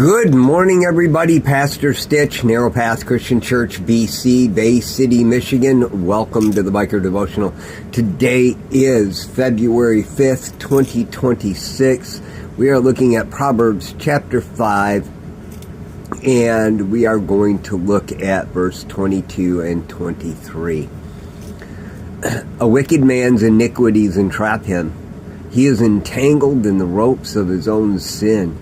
Good morning, everybody. Pastor Stitch, Narrow Path Christian Church, BC, Bay City, Michigan. Welcome to the Biker Devotional. Today is February 5th, 2026. We are looking at Proverbs chapter 5, and we are going to look at verse 22 and 23. A wicked man's iniquities entrap him. He is entangled in the ropes of his own sin.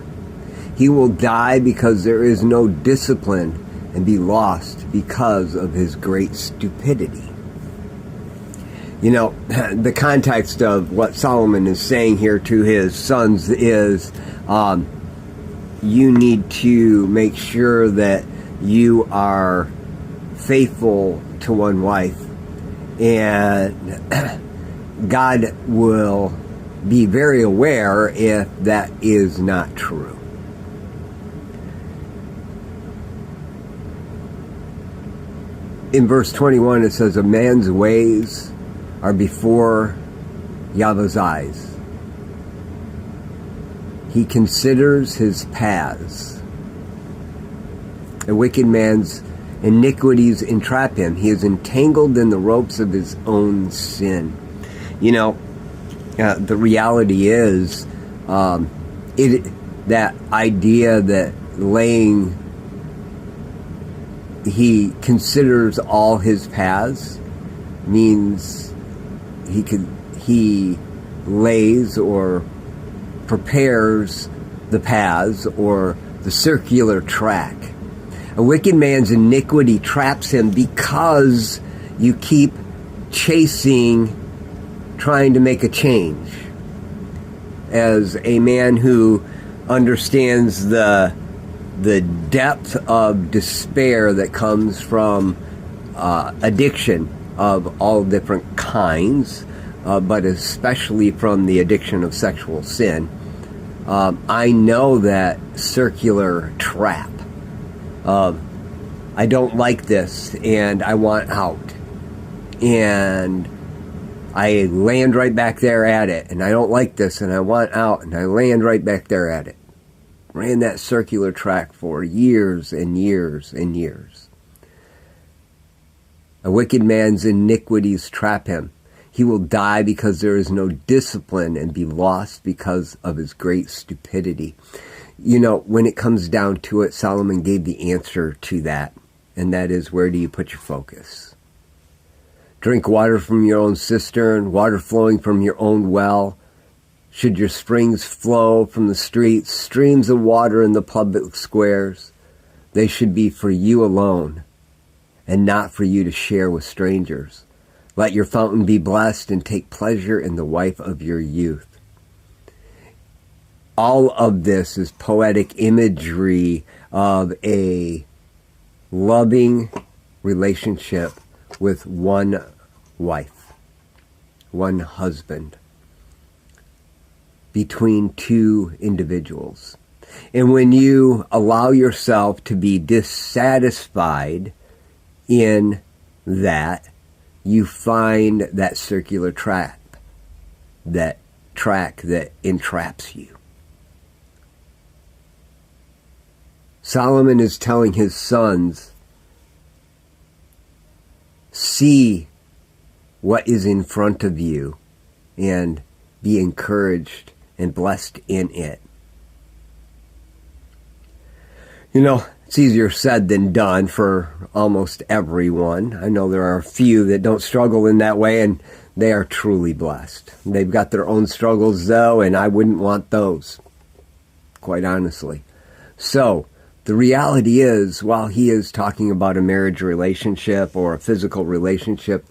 He will die because there is no discipline and be lost because of his great stupidity. You know, the context of what Solomon is saying here to his sons is you need to make sure that you are faithful to one wife, and God will be very aware if that is not true. In verse 21, it says, a man's ways are before Yahweh's eyes. He considers his paths. A wicked man's iniquities entrap him. He is entangled in the ropes of his own sin. You know, the reality is, that idea that he considers all his paths means he lays or prepares the paths or the circular track. A wicked man's iniquity traps him because you keep trying to make a change. As a man who understands the depth of despair that comes from addiction of all different kinds, but especially from the addiction of sexual sin, I know that circular trap of, I don't like this and I want out, and I land right back there at it, and I don't like this and I want out, and I land right back there at it. Ran that circular track for years and years and years. A wicked man's iniquities trap him. He will die because there is no discipline and be lost because of his great stupidity. You know, when it comes down to it, Solomon gave the answer to that, and that is, where do you put your focus? Drink water from your own cistern, water flowing from your own well. Should your springs flow from the streets, streams of water in the public squares, they should be for you alone and not for you to share with strangers. Let your fountain be blessed and take pleasure in the wife of your youth. All of this is poetic imagery of a loving relationship with one wife, one husband, between two individuals. And when you allow yourself to be dissatisfied in that, you find that circular track that entraps you. Solomon is telling his sons, see what is in front of you and be encouraged and blessed in it. You know, it's easier said than done for almost everyone. I know there are a few that don't struggle in that way, and they are truly blessed. They've got their own struggles, though, and I wouldn't want those, quite honestly. So, the reality is, while he is talking about a marriage relationship or a physical relationship,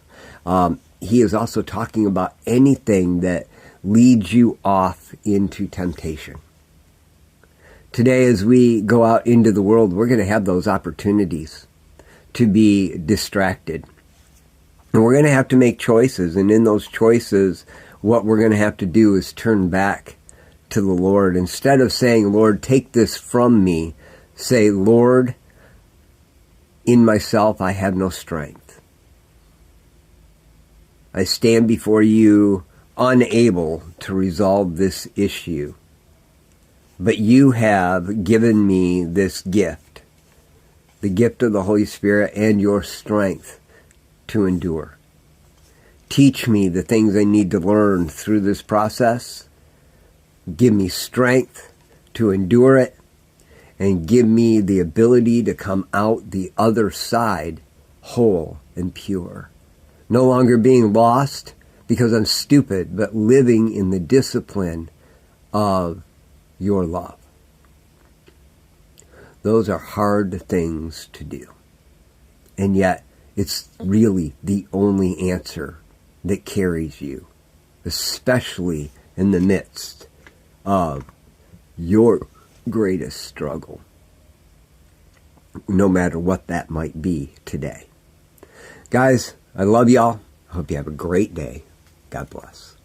he is also talking about anything that leads you off into temptation. Today, as we go out into the world, we're going to have those opportunities to be distracted. And we're going to have to make choices. And in those choices, what we're going to have to do is turn back to the Lord. Instead of saying, Lord, take this from me, say, Lord, in myself I have no strength. I stand before you unable to resolve this issue. But you have given me this gift, the gift of the Holy Spirit and your strength to endure. Teach me the things I need to learn through this process. Give me strength to endure it, and give me the ability to come out the other side whole and pure. No longer being lost because I'm stupid, but living in the discipline of your love. Those are hard things to do. And yet, it's really the only answer that carries you, especially in the midst of your greatest struggle, no matter what that might be today. Guys, I love y'all. I hope you have a great day. God bless.